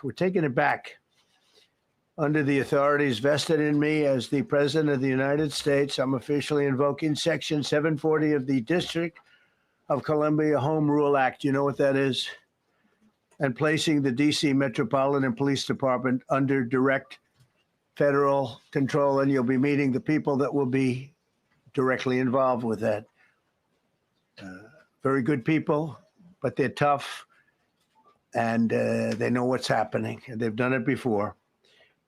We're taking it back. Under the authorities vested in me as the President of the United States, I'm officially invoking Section 740 of the District of Columbia Home Rule Act. You know what that is? And placing the D.C. Metropolitan Police Department under direct federal control. And you'll be meeting the people that will be directly involved with that. Very good people, but they're tough. And they know what's happening. They've done it before.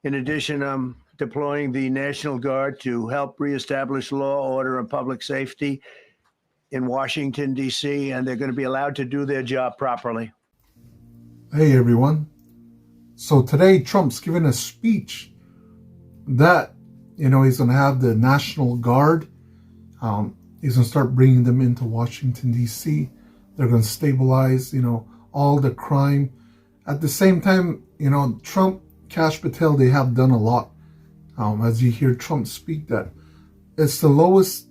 In addition, I'm deploying the National Guard to help reestablish law, order, and public safety in Washington, D.C., and they're going to be allowed to do their job properly. Hey, everyone. So today, Trump's giving a speech that, he's going to have the National Guard. He's going to start bringing them into Washington, D.C. They're going to stabilize, all the crime. At the same time, Trump, Kash Patel, they have done a lot. As you hear Trump speak, that it's the lowest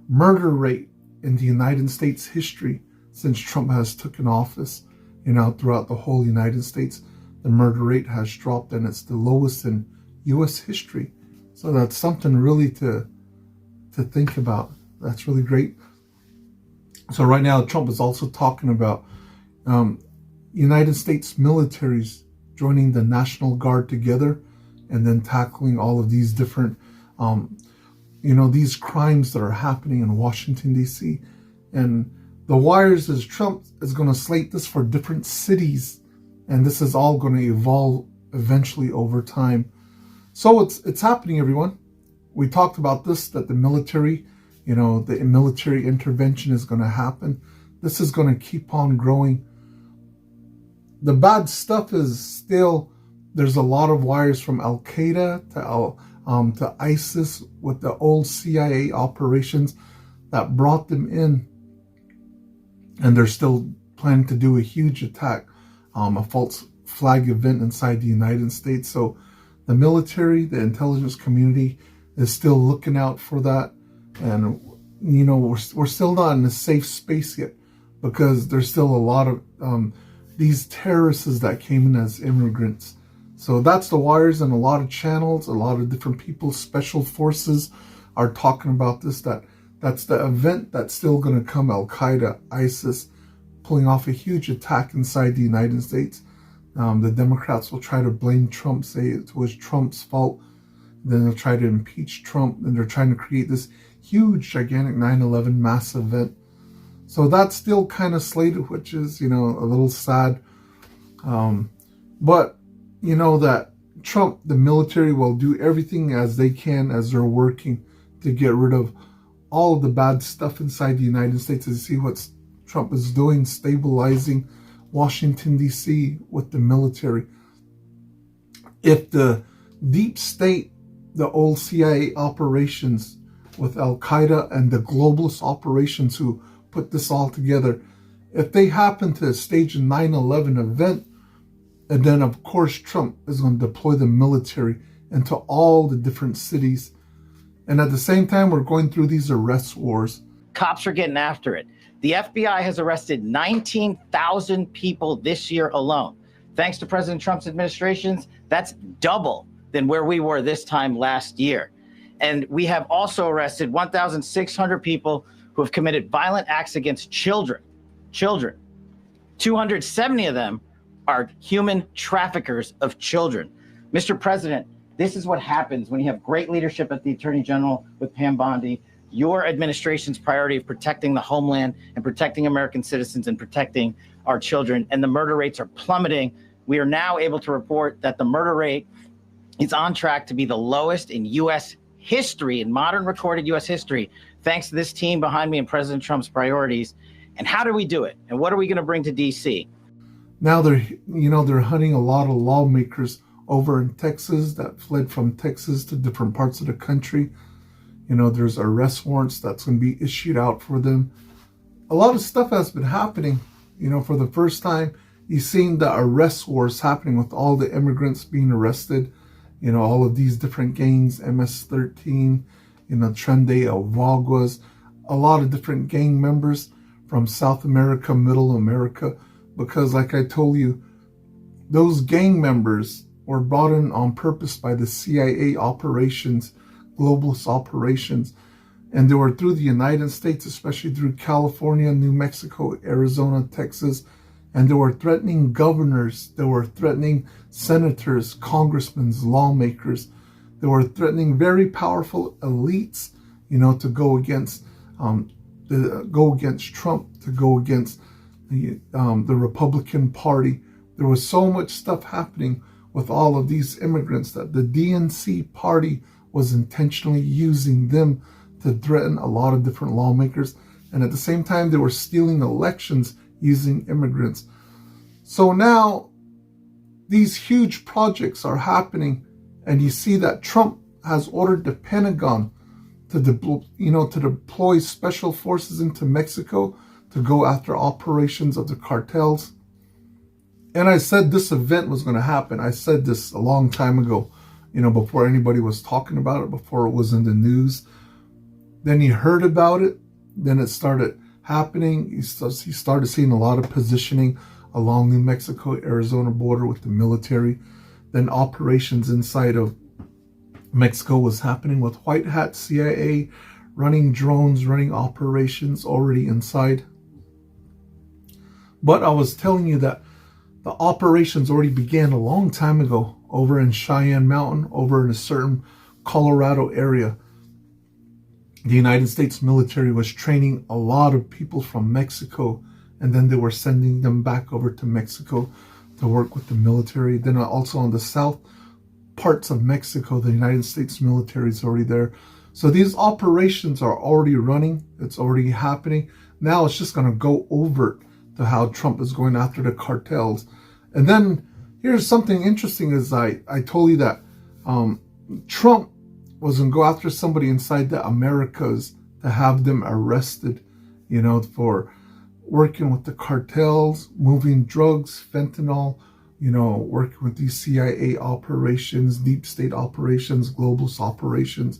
murder rate in the United States history since Trump has taken office. Throughout the whole United States, the murder rate has dropped, and it's the lowest in U.S. history. So that's something really to think about. That's really great. So right now, Trump is also talking about United States militaries joining the National Guard together and then tackling all of these different, these crimes that are happening in Washington, D.C. And the wires is Trump is going to slate this for different cities, and this is all going to evolve eventually over time. So it's happening, everyone. We talked about this, that the military, the military intervention is going to happen. This is going to keep on growing. The bad stuff is still, there's a lot of wires from Al-Qaeda to ISIS with the old CIA operations that brought them in. And they're still planning to do a huge attack, a false flag event inside the United States. So the military, the intelligence community is still looking out for that. And, we're still not in a safe space yet because there's still a lot of these terrorists that came in as immigrants. So that's the wires, and a lot of channels, a lot of different people, special forces are talking about this, that's the event that's still going to come. Al-Qaeda, ISIS, pulling off a huge attack inside the United States. The Democrats will try to blame Trump, say it was Trump's fault. Then they'll try to impeach Trump, and they're trying to create this huge, gigantic 9/11 mass event. So that's still kind of slated, which is, a little sad. But, that Trump, the military, will do everything as they can, as they're working to get rid of all of the bad stuff inside the United States. And see what Trump is doing, stabilizing Washington, D.C. with the military. If the deep state, the old CIA operations with Al-Qaeda and the globalist operations who put this all together, if they happen to stage a 9/11 event, and then of course Trump is going to deploy the military into all the different cities. And at the same time, we're going through these arrest wars. Cops are getting after it. The FBI has arrested 19,000 people this year alone. Thanks to President Trump's administrations, that's double than where we were this time last year. And we have also arrested 1,600 people who have committed violent acts against children. 270 of them are human traffickers of children. Mr. President, this is what happens when you have great leadership at the Attorney General with Pam Bondi. Your administration's priority of protecting the homeland and protecting American citizens and protecting our children, and the murder rates are plummeting. We are now able to report that the murder rate is on track to be the lowest in U.S. history, in modern recorded U.S. history, thanks to this team behind me and President Trump's priorities. And how do we do it? And what are we going to bring to D.C.? Now they're hunting a lot of lawmakers over in Texas that fled from Texas to different parts of the country. There's arrest warrants that's going to be issued out for them. A lot of stuff has been happening. For the first time, he's seen the arrest wars happening with all the immigrants being arrested. All of these different gangs, MS-13, Trende, Vaguas, a lot of different gang members from South America, Middle America, because like I told you, those gang members were brought in on purpose by the CIA operations, globalist operations, and they were through the United States, especially through California, New Mexico, Arizona, Texas, and they were threatening governors, they were threatening senators, congressmen, lawmakers. They were threatening very powerful elites, to go against Trump, to go against the Republican Party. There was so much stuff happening with all of these immigrants that the DNC party was intentionally using them to threaten a lot of different lawmakers. And at the same time, they were stealing elections using immigrants. So now these huge projects are happening, and you see that Trump has ordered the Pentagon to deploy special forces into Mexico to go after operations of the cartels. And I said this event was going to happen. I said this a long time ago, before anybody was talking about it, before it was in the news. Then he heard about it. Then it started happening. He started seeing a lot of positioning along New Mexico, Arizona border with the military. Then operations inside of Mexico was happening with white hat CIA running drones, running operations already inside. But I was telling you that the operations already began a long time ago over in Cheyenne Mountain, over in a certain Colorado area. The United States military was training a lot of people from Mexico, and then they were sending them back over to Mexico to work with the military. Then also on the south parts of Mexico, the United States military is already there. So these operations are already running. It's already happening. Now it's just going to go over to how Trump is going after the cartels. And then here's something interesting is I told you that Trump was going to go after somebody inside the Americas to have them arrested, for working with the cartels, moving drugs, fentanyl, working with these CIA operations, deep state operations, globalist operations.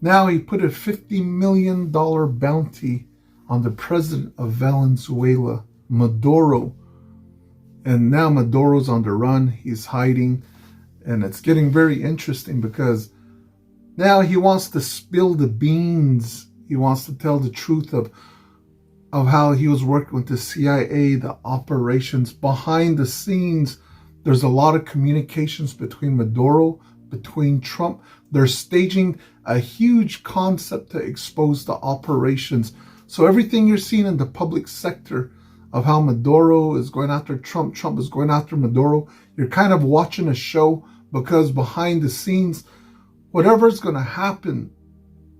Now he put a $50 million bounty on the president of Venezuela, Maduro. And now Maduro's on the run. He's hiding. And it's getting very interesting because now he wants to spill the beans. He wants to tell the truth of how he was working with the CIA, the operations behind the scenes. There's a lot of communications between Maduro, between Trump. They're staging a huge concept to expose the operations. So everything you're seeing in the public sector of how Maduro is going after Trump, Trump is going after Maduro, you're kind of watching a show, because behind the scenes, whatever's going to happen,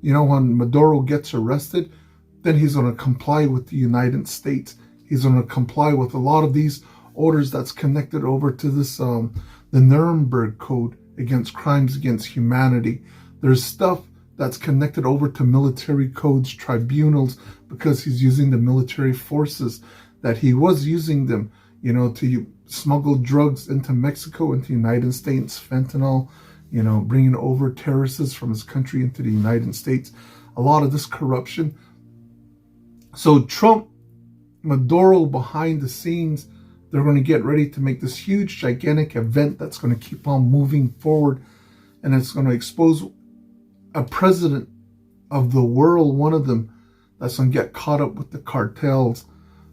when Maduro gets arrested, then he's going to comply with the United States. He's going to comply with a lot of these orders that's connected over to this, the Nuremberg Code against crimes against humanity. There's stuff that's connected over to military codes, tribunals, because he's using the military forces that he was using them, to smuggle drugs into Mexico, into the United States, fentanyl, bringing over terrorists from his country into the United States. A lot of this corruption. So Trump, Maduro behind the scenes, they're going to get ready to make this huge, gigantic event that's going to keep on moving forward. And it's going to expose a president of the world, one of them, that's going to get caught up with the cartels.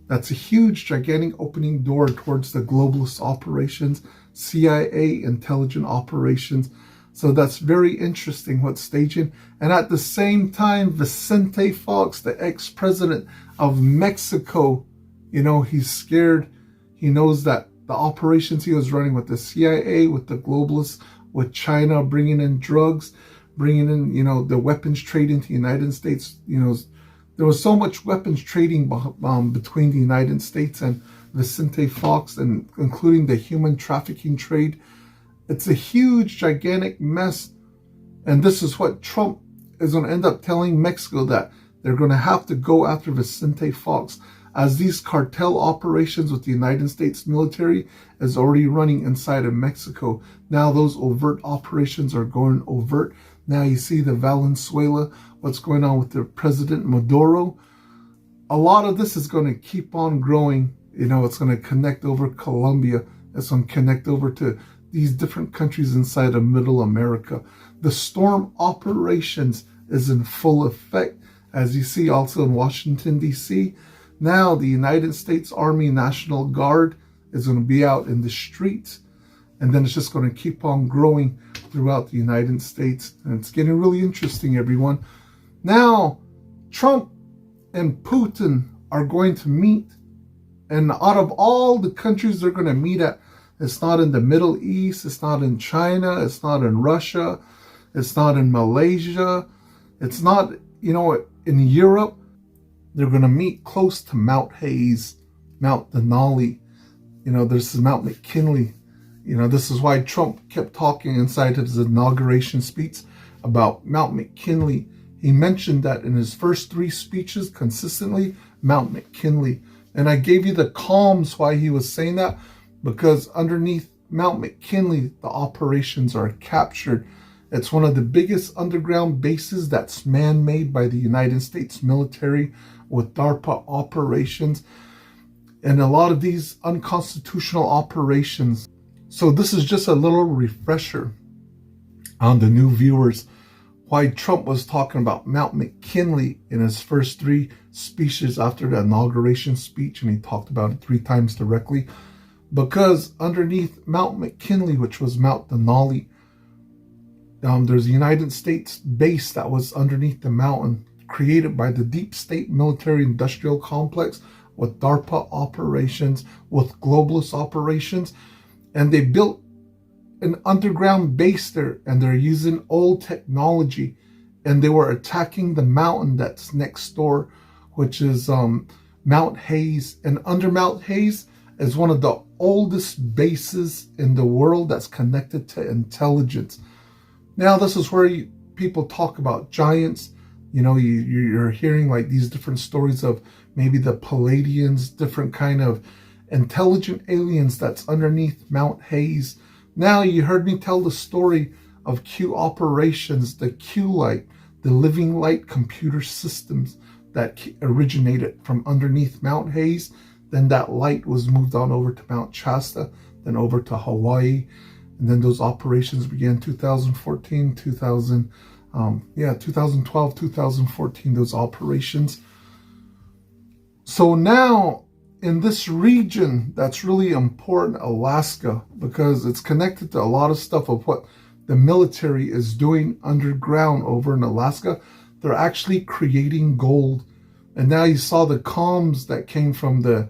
That's a huge, gigantic opening door towards the globalist operations, CIA intelligent operations. So that's very interesting what's staging. And at the same time, Vicente Fox, the ex-president of Mexico, he's scared. He knows that the operations he was running with the CIA, with the globalists, with China, bringing in drugs, bringing in, the weapons trade into the United States. There was so much weapons trading between the United States and Vicente Fox, and including the human trafficking trade. It's a huge, gigantic mess. And this is what Trump is going to end up telling Mexico, that they're going to have to go after Vicente Fox, as these cartel operations with the United States military is already running inside of Mexico. Now those overt operations are going overt. Now you see the Valenzuela, what's going on with the President Maduro. A lot of this is going to keep on growing. It's going to connect over Colombia. It's going to connect over to these different countries inside of Middle America. The storm operations is in full effect, as you see also in Washington, D.C. Now the United States Army National Guard is going to be out in the streets, and then it's just going to keep on growing throughout the United States. And it's getting really interesting, everyone. Now, Trump and Putin are going to meet, and out of all the countries they're going to meet at, it's not in the Middle East, it's not in China, it's not in Russia, it's not in Malaysia, it's not, in Europe. They're going to meet close to Mount Hayes, Mount Denali. There's Mount McKinley. This is why Trump kept talking inside his inauguration speech about Mount McKinley. He mentioned that in his first 3 speeches consistently, Mount McKinley. And I gave you the columns why he was saying that, because underneath Mount McKinley, the operations are captured. It's one of the biggest underground bases that's man-made by the United States military with DARPA operations and a lot of these unconstitutional operations. So this is just a little refresher on the new viewers why Trump was talking about Mount McKinley in his first 3 speeches after the inauguration speech, and he talked about it 3 times directly. Because underneath Mount McKinley, which was Mount Denali, there's a United States base that was underneath the mountain, created by the deep state military industrial complex with DARPA operations, with globalist operations. And they built an underground base there, and they're using old technology. And they were attacking the mountain that's next door, which is Mount Hayes. And under Mount Hayes is one of the oldest bases in the world that's connected to intelligence. Now, this is where people talk about giants. You're hearing like these different stories of maybe the Palladians, different kind of intelligent aliens that's underneath Mount Hayes. Now, you heard me tell the story of Q operations, the Q light, the living light computer systems that originated from underneath Mount Hayes. Then that light was moved on over to Mount Shasta, then over to Hawaii. And then those operations began 2014, 2012, 2014, those operations. So now in this region that's really important, Alaska, because it's connected to a lot of stuff of what the military is doing underground over in Alaska. They're actually creating gold. And now you saw the comms that came from the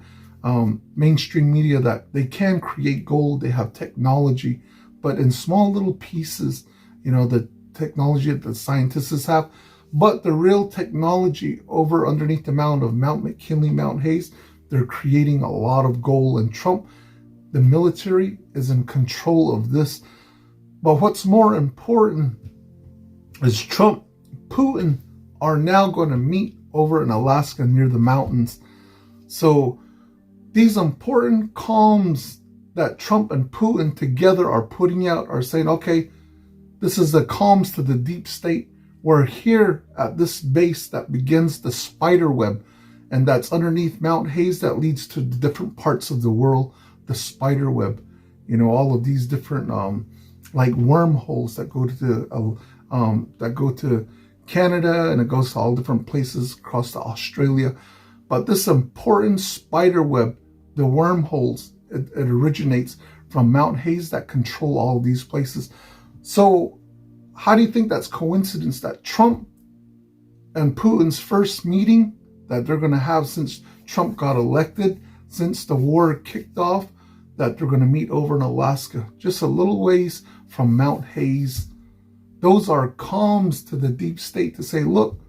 mainstream media that they can create gold. They have technology, but in small little pieces, the technology that the scientists have. But the real technology over underneath the mountain of Mount McKinley, Mount Hayes, they're creating a lot of gold. And Trump, the military, is in control of this. But what's more important is Trump, Putin are now going to meet over in Alaska near the mountains. So these important comms that Trump and Putin together are putting out are saying, okay, this is the comms to the deep state. We're here at this base that begins the spider web, and that's underneath Mount Hayes that leads to the different parts of the world, the spider web. All of these different like wormholes that go to Canada, and it goes to all different places across to Australia. But this important spider web, the wormholes, it originates from Mount Hayes that control all of these places. So how do you think that's coincidence that Trump and Putin's first meeting that they're going to have since Trump got elected, since the war kicked off, that they're going to meet over in Alaska, just a little ways from Mount Hayes? Those are comms to the deep state to say, look,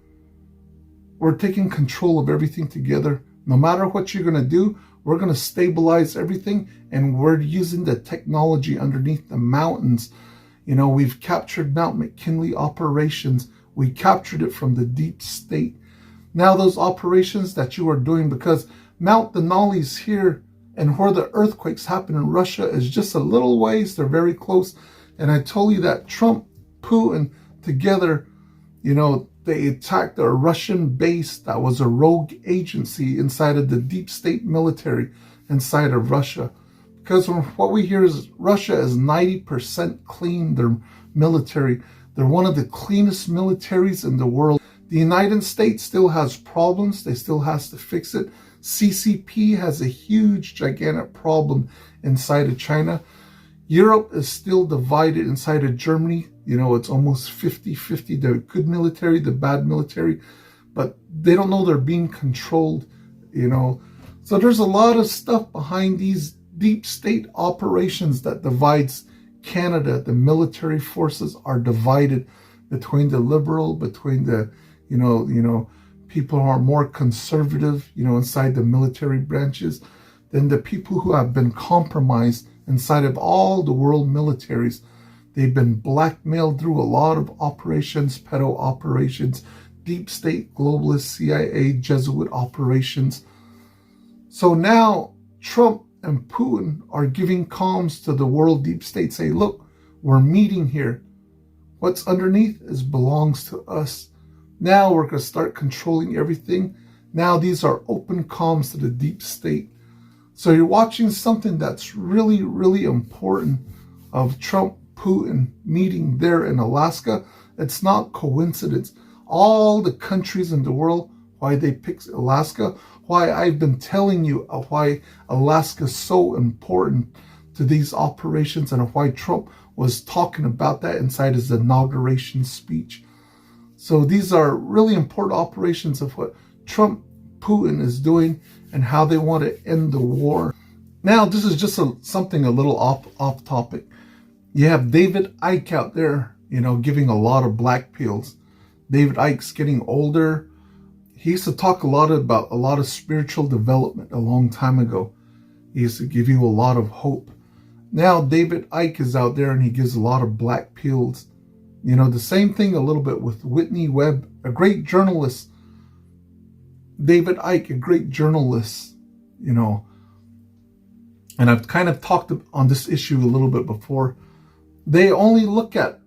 we're taking control of everything together. No matter what you're going to do, we're going to stabilize everything, and we're using the technology underneath the mountains. We've captured Mount McKinley operations. We captured it from the deep state. Now those operations that you are doing, because Mount Denali's here, and where the earthquakes happen in Russia is just a little ways. They're very close. And I told you that Trump, Putin together, they attacked a Russian base that was a rogue agency inside of the deep state military inside of Russia. Because what we hear is Russia is 90% clean, their military. They're one of the cleanest militaries in the world. The United States still has problems. They still has to fix it. CCP has a huge, gigantic problem inside of China. Europe is still divided inside of Germany. It's almost 50-50, the good military, the bad military, but they don't know they're being controlled, So there's a lot of stuff behind these deep state operations that divides Canada. The military forces are divided between the liberal, between the, people who are more conservative, inside the military branches, than the people who have been compromised inside of all the world militaries. They've been blackmailed through a lot of operations, pedo operations, deep state, globalist, CIA, Jesuit operations. So now Trump and Putin are giving comms to the world deep state, say, look, we're meeting here. What's underneath belongs to us. Now we're going to start controlling everything. Now these are open comms to the deep state. So you're watching something that's really, really important of Trump, Putin meeting there in Alaska. It's not coincidence. All the countries in the world, why they picked Alaska, why I've been telling you why Alaska is so important to these operations, and why Trump was talking about that inside his inauguration speech. So these are really important operations of what Trump, Putin is doing and how they want to end the war. Now, this is just something a little off topic. You have David Icke out there, giving a lot of black pills. David Icke's getting older. He used to talk a lot about a lot of spiritual development a long time ago. He used to give you a lot of hope. Now David Icke is out there and he gives a lot of black pills. The same thing a little bit with Whitney Webb, a great journalist. David Icke, a great journalist, And I've kind of talked on this issue a little bit before. They only look at,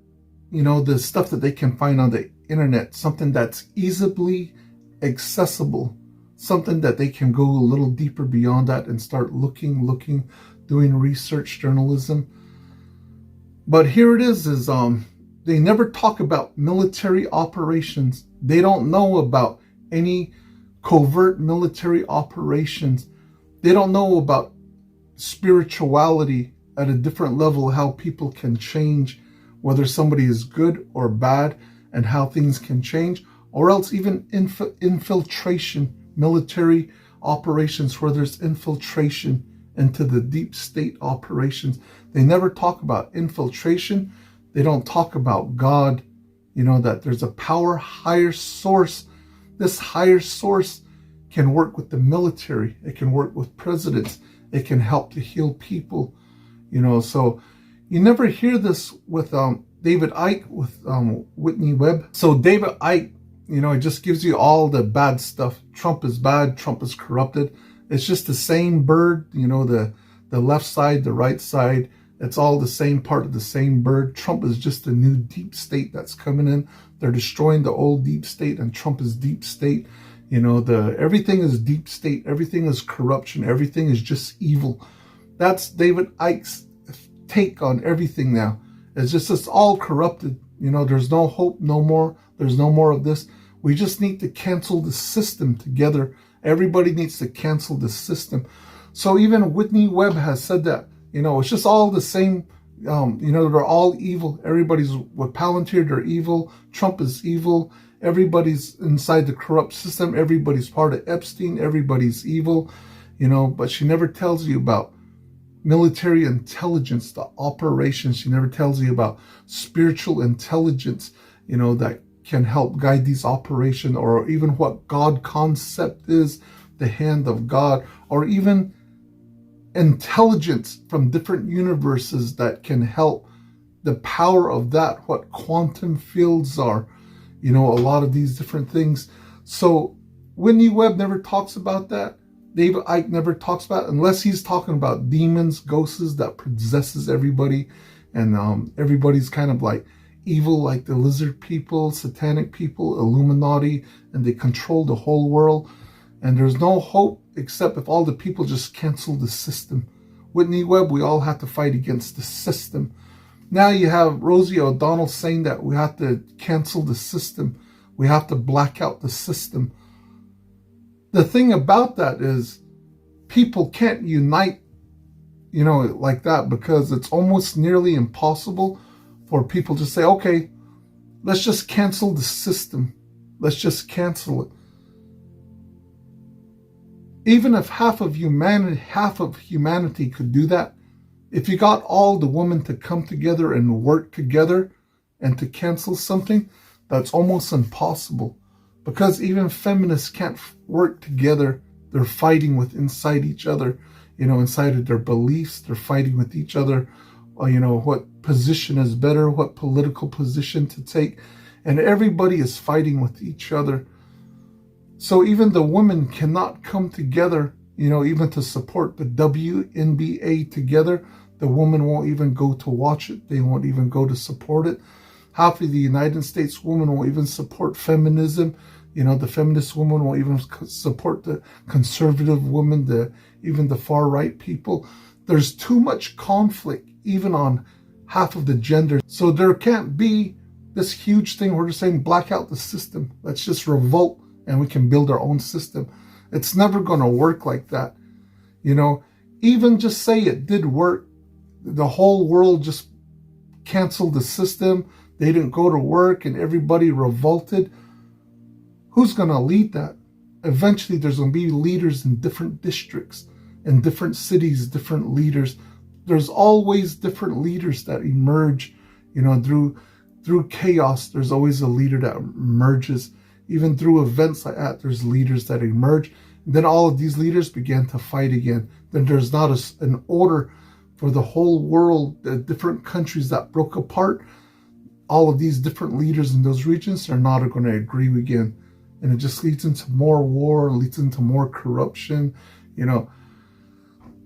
the stuff that they can find on the internet, something that's easily accessible, something that they can go a little deeper beyond that and start looking, doing research journalism. But here it is they never talk about military operations. They don't know about any covert military operations. They don't know about spirituality at a different level, how people can change, whether somebody is good or bad, and how things can change, or else even infiltration, military operations where there's infiltration into the deep state operations. They never talk about infiltration. They don't talk about God, that there's a power, higher source. This higher source can work with the military. It can work with presidents. It can help to heal people, So you never hear this with David Icke, with Whitney Webb. So David Icke, it just gives you all the bad stuff. Trump is bad. Trump is corrupted. It's just the same bird, the left side, the right side. It's all the same part of the same bird. Trump is just a new deep state that's coming in. They're destroying the old deep state, and Trump is deep state. Everything is deep state. Everything is corruption. Everything is just evil. That's David Icke's take on everything now. It's all corrupted. There's no hope, no more. There's no more of this. We just need to cancel the system together. Everybody needs to cancel the system. So even Whitney Webb has said that, it's just all the same. They're all evil. Everybody's with Palantir, they're evil. Trump is evil. Everybody's inside the corrupt system. Everybody's part of Epstein. Everybody's evil, but she never tells you about military intelligence, the operations. She never tells you about spiritual intelligence, that can help guide these operations, or even what God concept is, the hand of God, or even intelligence from different universes that can help the power of that, what quantum fields are, a lot of these different things. So Whitney Webb never talks about that. David Icke never talks about, unless he's talking about demons, ghosts that possesses everybody, and everybody's kind of like evil, like the lizard people, satanic people, Illuminati, and they control the whole world. And there's no hope except if all the people just cancel the system. Whitney Webb, we all have to fight against the system. Now you have Rosie O'Donnell saying that we have to cancel the system. We have to black out the system. The thing about that is people can't unite, like that, because it's almost nearly impossible for people to say, okay, let's just cancel the system. Let's just cancel it. Even if half of humanity could do that, if you got all the women to come together and work together and to cancel something, that's almost impossible. Because even feminists can't work together. They're fighting inside each other, inside of their beliefs. They're fighting with each other, what position is better, what political position to take. And everybody is fighting with each other. So even the women cannot come together, even to support the WNBA together. The women won't even go to watch it. They won't even go to support it. Half of the United States women won't even support feminism. The feminist women won't even support the conservative women, even the far right people. There's too much conflict, even on half of the gender. So there can't be this huge thing. We're just saying, black out the system. Let's just revolt and we can build our own system. It's never going to work like that. Even just say it did work. The whole world just canceled the system. They didn't go to work and everybody revolted. Who's going to lead that? Eventually, there's going to be leaders in different districts, in different cities, different leaders. There's always different leaders that emerge, through chaos. There's always a leader that emerges. Even through events like that, there's leaders that emerge. And then all of these leaders began to fight again. Then there's not an order for the whole world, the different countries that broke apart. All of these different leaders in those regions are not going to agree again. And it just leads into more war, leads into more corruption,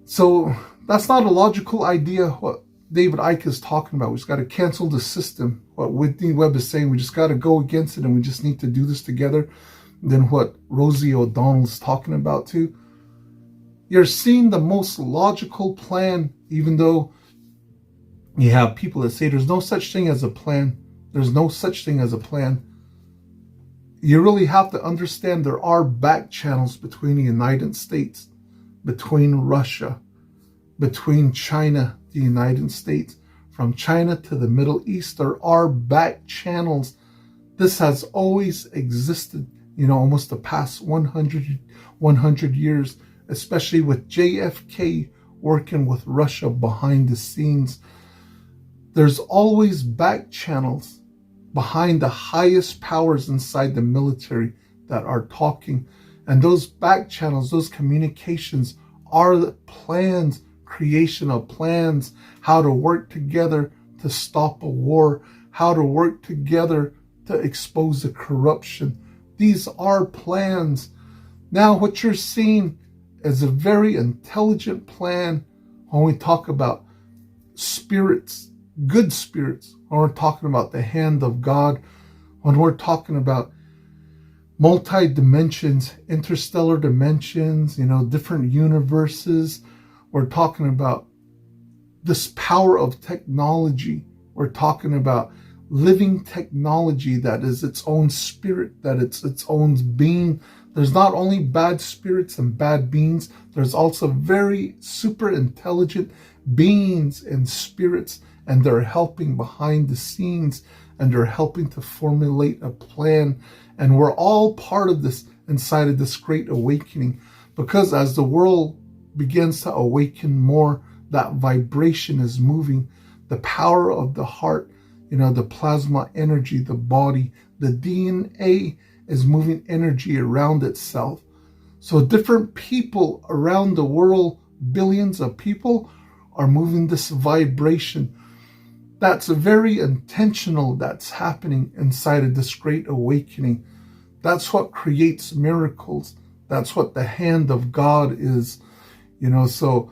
So that's not a logical idea what David Icke is talking about. We just got to cancel the system. What Whitney Webb is saying, we just got to go against it and we just need to do this together. Then what Rosie O'Donnell is talking about too. You're seeing the most logical plan, even though you have people that say there's no such thing as a plan. There's no such thing as a plan. You really have to understand there are back channels between the United States, between Russia, between China, the United States. From China to the Middle East, there are back channels. This has always existed, almost the past 100 years, especially with JFK working with Russia behind the scenes. There's always back channels behind the highest powers inside the military that are talking. And those back channels, those communications are the plans, creation of plans, how to work together to stop a war, how to work together to expose the corruption. These are plans. Now what you're seeing is a very intelligent plan when we talk about spirits, good spirits, when we're talking about the hand of God, when we're talking about multi-dimensions, interstellar dimensions, different universes. We're talking about this power of technology. We're talking about living technology that is its own spirit, that it's its own being. There's not only bad spirits and bad beings, there's also very super intelligent beings and spirits, and they're helping behind the scenes, and they're helping to formulate a plan. And we're all part of this inside of this great awakening, because as the world begins to awaken more, that vibration is moving. The power of the heart, the plasma energy, the body, the DNA is moving energy around itself. So different people around the world, billions of people, are moving this vibration. That's very intentional, that's happening inside of this great awakening. That's what creates miracles. That's what the hand of God is, so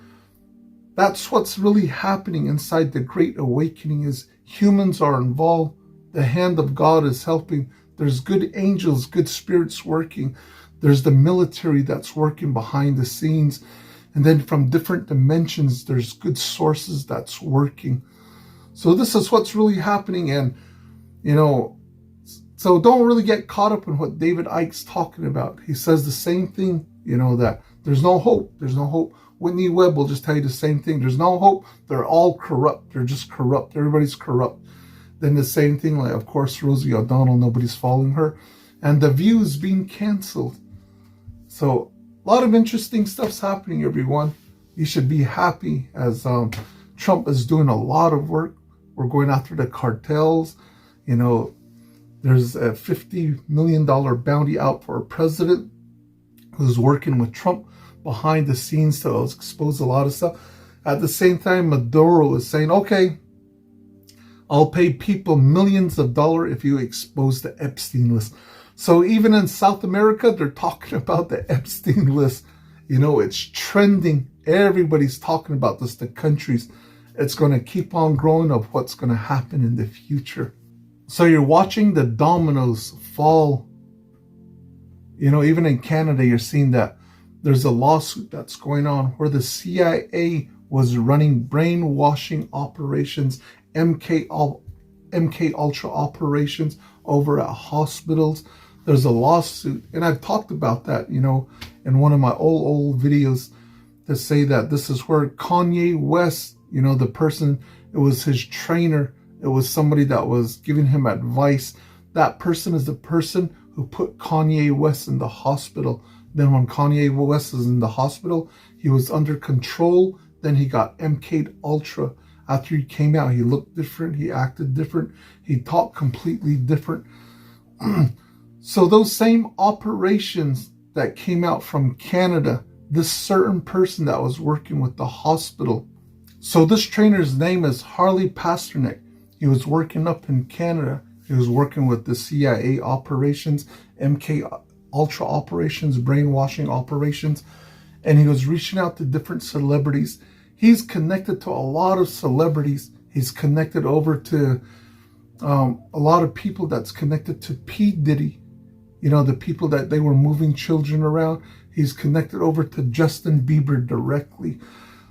that's what's really happening inside the Great Awakening is humans are involved. The hand of God is helping. There's good angels, good spirits working. There's the military that's working behind the scenes. And then from different dimensions, there's good sources that's working. So this is what's really happening. And, so don't really get caught up in what David Icke's talking about. He says the same thing, that there's no hope. There's no hope. Whitney Webb will just tell you the same thing. There's no hope. They're all corrupt. They're just corrupt. Everybody's corrupt. Then the same thing, like, of course, Rosie O'Donnell, nobody's following her. And The View is being canceled. So a lot of interesting stuff's happening, everyone. You should be happy as Trump is doing a lot of work. We're going after the cartels. There's a $50 million bounty out for a president who's working with Trump behind the scenes to expose a lot of stuff. At the same time, Maduro is saying, okay, I'll pay people millions of dollars if you expose the Epstein list. So even in South America, they're talking about the Epstein list. It's trending. Everybody's talking about this, the countries. It's going to keep on growing of what's going to happen in the future. So you're watching the dominoes fall. Even in Canada, you're seeing that there's a lawsuit that's going on where the CIA was running brainwashing operations, MK Ultra operations over at hospitals. There's a lawsuit, and I've talked about that, in one of my old videos, to say that this is where Kanye West, the person, it was his trainer, it was somebody that was giving him advice. That person is the person who put Kanye West in the hospital. Then when Kanye West was in the hospital, he was under control. Then he got MK Ultra. After he came out, he looked different. He acted different. He talked completely different. So those same operations that came out from Canada, this certain person that was working with the hospital. So this trainer's name is Harley Pasternak. He was working up in Canada. He was working with the CIA operations, MK Ultra operations, brainwashing operations, and he was reaching out to different celebrities. He's connected to a lot of celebrities. He's connected over to a lot of people that's connected to P. Diddy. The people that they were moving children around. He's connected over to Justin Bieber directly.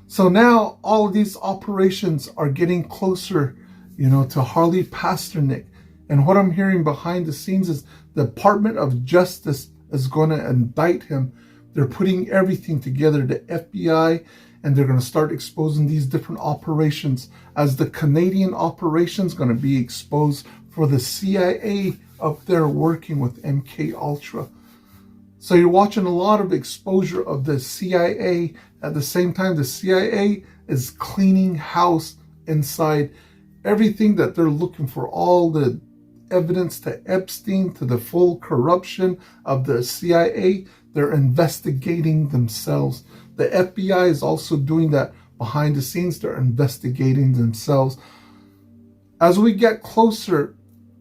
So now all of these operations are getting closer, to Harley Pasternak. And what I'm hearing behind the scenes is the Department of Justice is going to indict him. They're putting everything together, the FBI, and they're going to start exposing these different operations, as the Canadian operations going to be exposed for the CIA up there working with MK Ultra. So you're watching a lot of exposure of the CIA. At the same time, the CIA is cleaning house inside everything that they're looking for, all the evidence to Epstein, to the full corruption of the CIA. They're investigating themselves. The FBI is also doing that behind the scenes. They're investigating themselves. As we get closer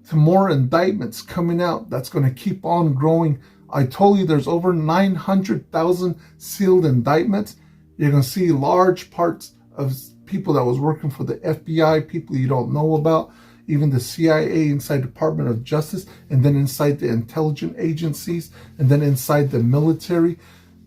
to more indictments coming out, that's going to keep on growing. I told you there's over 900,000 sealed indictments. You're going to see large parts of people that was working for the FBI, people you don't know about, even the CIA inside Department of Justice, and then inside the intelligence agencies, and then inside the military.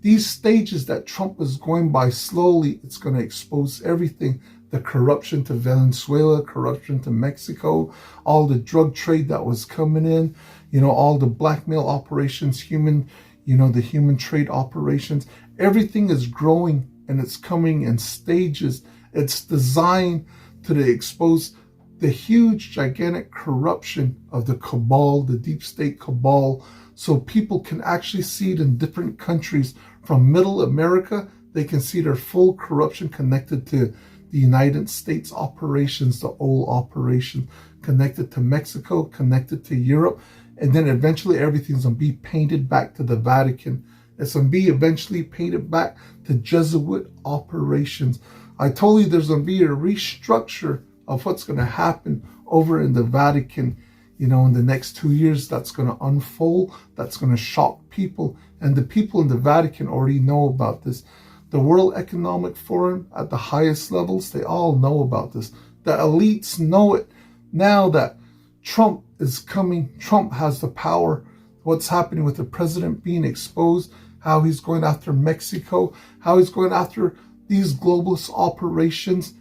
These stages that Trump is going by slowly, it's going to expose everything. The corruption to Venezuela, corruption to Mexico, all the drug trade that was coming in, all the blackmail operations, the human trade operations. Everything is growing and it's coming in stages. It's designed to expose the huge, gigantic corruption of the cabal, the deep state cabal, so people can actually see it in different countries. From Middle America, they can see their full corruption connected to the United States operations, the old operation, connected to Mexico, connected to Europe, and then eventually everything's going to be painted back to the Vatican. It's going to be eventually painted back to Jesuit operations. I told you there's going to be a restructure of what's going to happen over in the Vatican, in the next 2 years. That's going to unfold. That's going to shock people. And the people in the Vatican already know about this. The World Economic Forum at the highest levels, they all know about this. The elites know it. Now that Trump is coming, Trump has the power. What's happening with the president being exposed, how he's going after Mexico, how he's going after these globalist operations,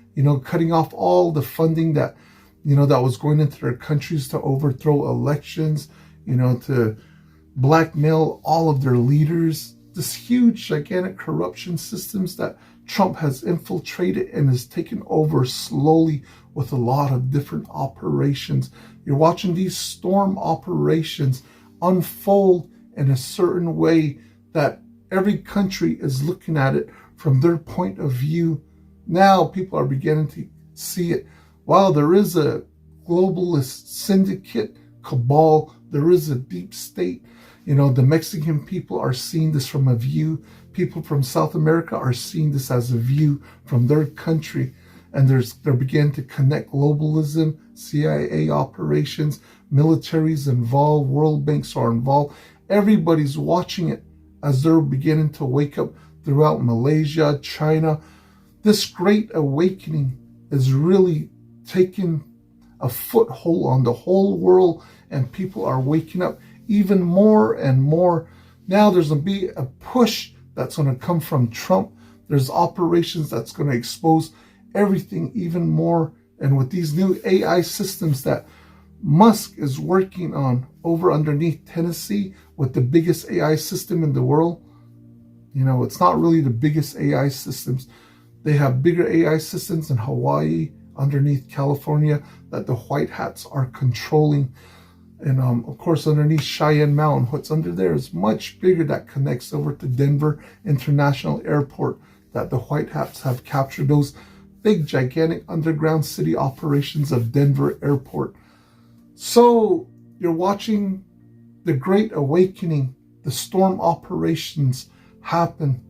cutting off all the funding that, that was going into their countries to overthrow elections, to blackmail all of their leaders. This huge, gigantic corruption systems that Trump has infiltrated and is taken over slowly with a lot of different operations. You're watching these storm operations unfold in a certain way that every country is looking at it from their point of view. Now people are beginning to see it. Wow, there is a globalist syndicate cabal. There is a deep state. The Mexican people are seeing this from a view. People from South America are seeing this as a view from their country. And they're beginning to connect globalism, CIA operations, militaries involved, world banks are involved. Everybody's watching it as they're beginning to wake up throughout Malaysia, China. This great awakening is really taking a foothold on the whole world, and people are waking up even more and more. Now there's going to be a push that's going to come from Trump. There's operations that's going to expose everything even more. And with these new AI systems that Musk is working on over underneath Tennessee with the biggest AI system in the world, it's not really the biggest AI systems. They have bigger AI systems in Hawaii, underneath California, that the white hats are controlling. And of course, underneath Cheyenne Mountain, what's under there is much bigger, that connects over to Denver International Airport, that the white hats have captured those big, gigantic underground city operations of Denver Airport. So you're watching the Great Awakening, the storm operations happen,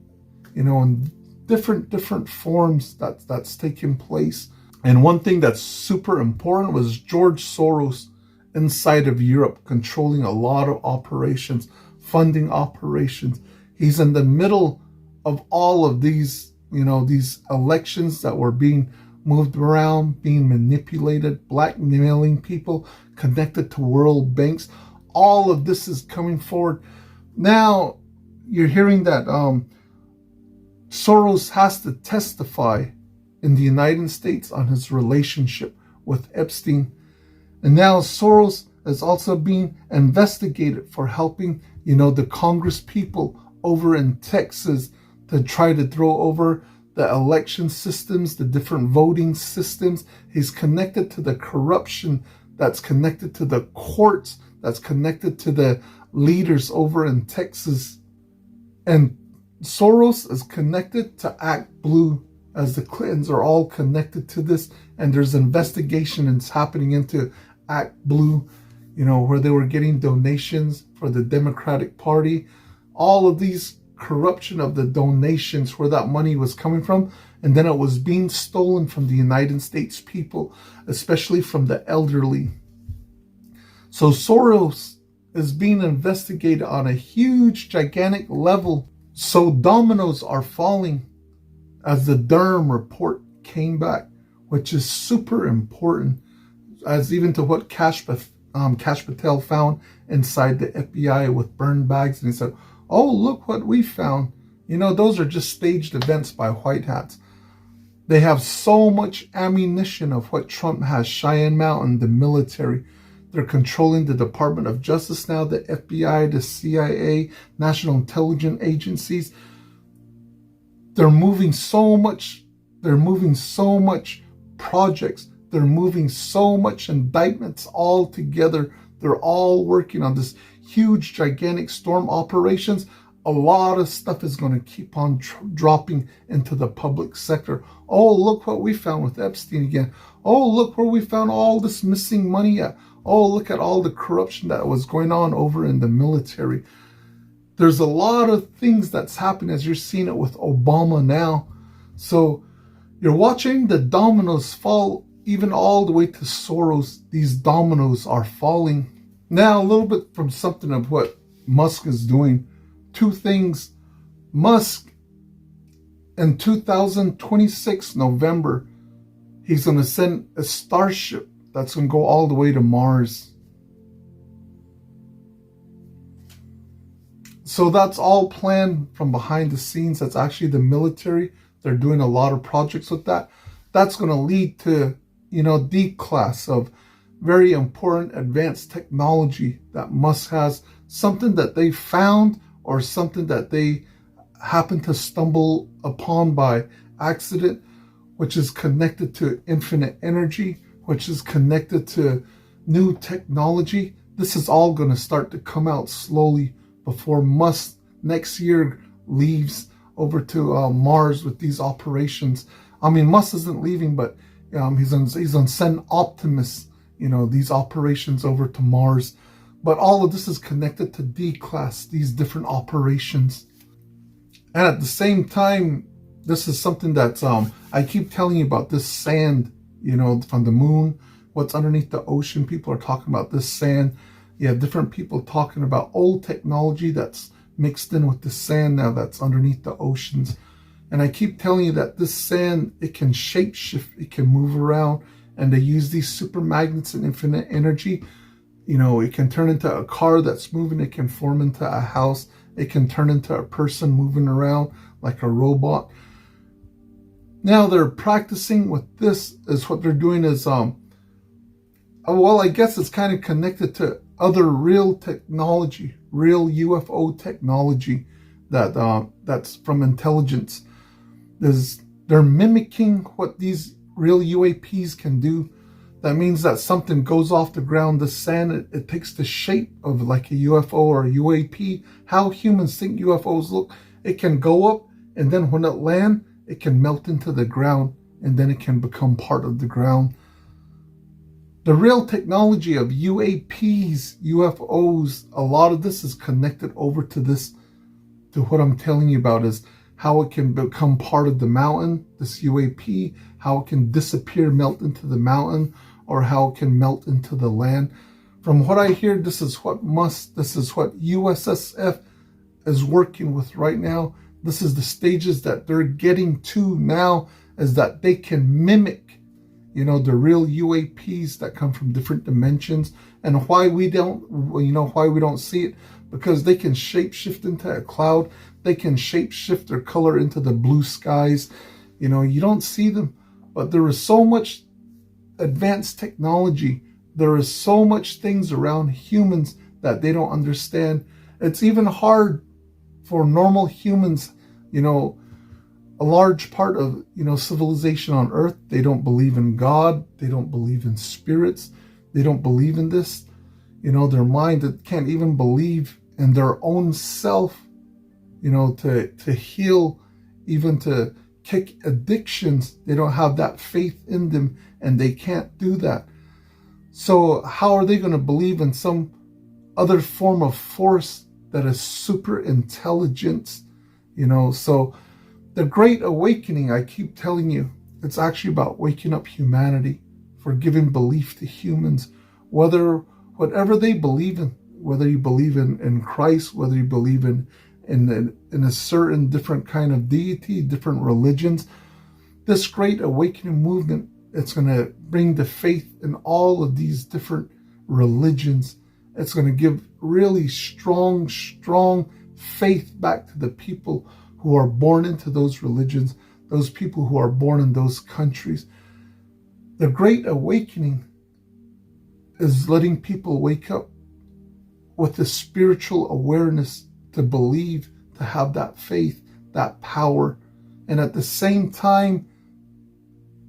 in different forms that's taking place. And one thing that's super important was George Soros inside of Europe, controlling a lot of operations, funding operations. He's in the middle of all of these, these elections that were being moved around, being manipulated, blackmailing people, connected to world banks. All of this is coming forward. Now you're hearing that Soros has to testify in the United States on his relationship with Epstein. And now Soros is also being investigated for helping, the Congress people over in Texas to try to throw over the election systems, the different voting systems. He's connected to the corruption that's connected to the courts, that's connected to the leaders over in Texas. And Soros is connected to Act Blue, as the Clintons are all connected to this. And there's investigation that's happening into Act Blue, where they were getting donations for the Democratic Party. All of these corruption of the donations, where that money was coming from, and then it was being stolen from the United States people, especially from the elderly. So Soros is being investigated on a huge, gigantic level. So dominoes are falling as the Durham report came back, which is super important, as even to what Kash Patel found inside the FBI with burned bags. And he said, oh, look what we found. Those are just staged events by white hats. They have so much ammunition of what Trump has. Cheyenne Mountain, the military. They're controlling the Department of Justice now, the FBI, the CIA, National Intelligence Agencies. They're moving so much. They're moving so much projects. They're moving so much indictments all together. They're all working on this huge, gigantic storm operations. A lot of stuff is going to keep on dropping into the public sector. Oh, look what we found with Epstein again. Oh, look where we found all this missing money at. Oh, look at all the corruption that was going on over in the military. There's a lot of things that's happening, as you're seeing it with Obama now. So you're watching the dominoes fall, even all the way to Soros. These dominoes are falling. Now, a little bit from something of what Musk is doing two things. Musk, in 2026 November, he's going to send a starship that's going to go all the way to Mars. So that's all planned from behind the scenes. That's actually the military. They're doing a lot of projects with that. That's going to lead to, D class of very important advanced technology that Musk has, something that they found or something that they happen to stumble upon by accident, which is connected to infinite energy, which is connected to new technology. This is all going to start to come out slowly before Musk next year leaves over to Mars with these operations. I mean, Musk isn't leaving, but he's on send Optimus, these operations over to Mars. But all of this is connected to D-Class, these different operations. And at the same time, this is something that I keep telling you about, this sand, from the moon, what's underneath the ocean. People are talking about this sand. You have different people talking about old technology that's mixed in with the sand now that's underneath the oceans. And I keep telling you that this sand, it can shapeshift, it can move around, and they use these super magnets and infinite energy. It can turn into a car that's moving, it can form into a house, it can turn into a person moving around like a robot. Now they're practicing with this, is what they're doing is, I guess it's kind of connected to other real technology, real UFO technology that's from intelligence. They're mimicking what these real UAPs can do. That means that something goes off the ground, the sand, it takes the shape of like a UFO or a UAP. How humans think UFOs look. It can go up, and then when it lands, it can melt into the ground, and then it can become part of the ground. The real technology of UAPs, UFOs, a lot of this is connected over to this, to what I'm telling you about, is how it can become part of the mountain, this UAP, how it can disappear, melt into the mountain, or how it can melt into the land. From what I hear, this is what USSF is working with right now. This is the stages that they're getting to now, is that they can mimic, the real UAPs that come from different dimensions. And why we don't see it, because they can shapeshift into a cloud. They can shapeshift their color into the blue skies. You don't see them, but there is so much advanced technology. There is so much things around humans that they don't understand. It's even hard for normal humans, a large part of, civilization on Earth. They don't believe in God. They don't believe in spirits. They don't believe in this. Their mind, that can't even believe in their own self, to heal, even to kick addictions. They don't have that faith in them, and they can't do that. So how are they going to believe in some other form of force that is super intelligence? So the Great Awakening, I keep telling you, it's actually about waking up humanity, for giving belief to humans, whatever they believe in, whether you believe in Christ, whether you believe in a certain different kind of deity, different religions. This Great Awakening movement, it's going to bring the faith in all of these different religions. It's going to give really strong faith back to the people who are born into those religions, those people who are born in those countries. The Great Awakening is letting people wake up with the spiritual awareness to believe, to have that faith, that power. And at the same time,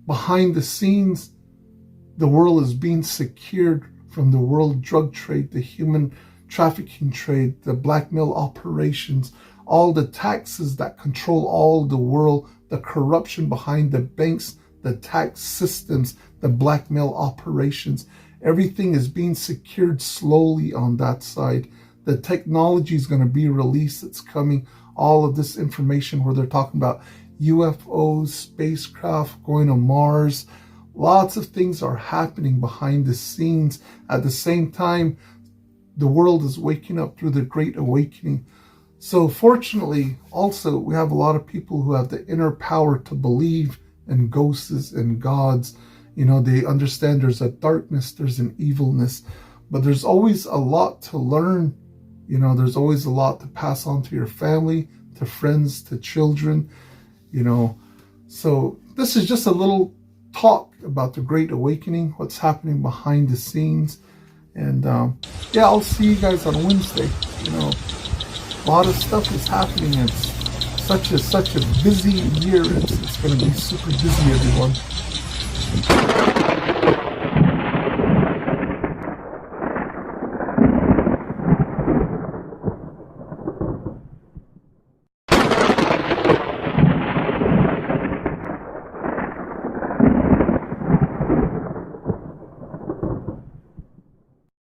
behind the scenes, the world is being secured from the world drug trade, the human trafficking trade, the blackmail operations, all the taxes that control all the world, the corruption behind the banks, the tax systems, the blackmail operations. Everything is being secured slowly on that side. The technology is going to be released. It's coming. All of this information where they're talking about UFOs, spacecraft, going to Mars. Lots of things are happening behind the scenes. At the same time, the world is waking up through the Great Awakening. So fortunately, also, we have a lot of people who have the inner power to believe in ghosts and gods. You know, they understand there's a darkness, there's an evilness, but there's always a lot to learn. You know, there's always a lot to pass on to your family, to friends, to children, you know. So this is just a little talk about the Great Awakening, what's happening behind the scenes. And yeah, I'll see you guys on Wednesday. You know, a lot of stuff is happening. It's such a busy year. It's going to be super busy, everyone.